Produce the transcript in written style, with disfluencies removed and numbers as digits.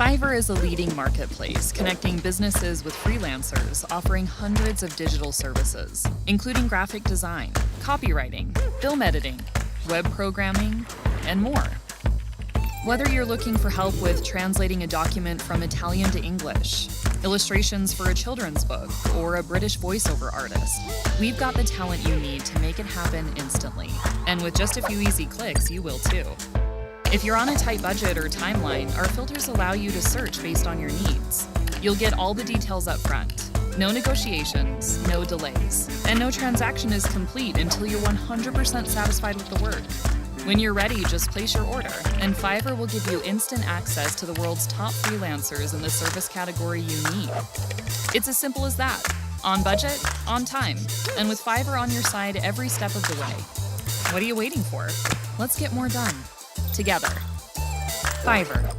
Fiverr is a leading marketplace connecting businesses with freelancers offering hundreds of digital services, including graphic design, copywriting, film editing, web programming, and more. Whether you're looking for help with translating a document from Italian to English, illustrations for a children's book, or a British voiceover artist, we've got the talent you need to make it happen instantly. And with just a few easy clicks, you will too. If you're on a tight budget or timeline, our filters allow you to search based on your needs. You'll get all the details up front. No negotiations, no delays, and no transaction is complete until you're 100% satisfied with the work. When you're ready, just place your order, and Fiverr will give you instant access to the world's top freelancers in the service category you need. It's as simple as that. On budget, on time, and with Fiverr on your side every step of the way. What are you waiting for? Let's get more done. Together. Fiverr.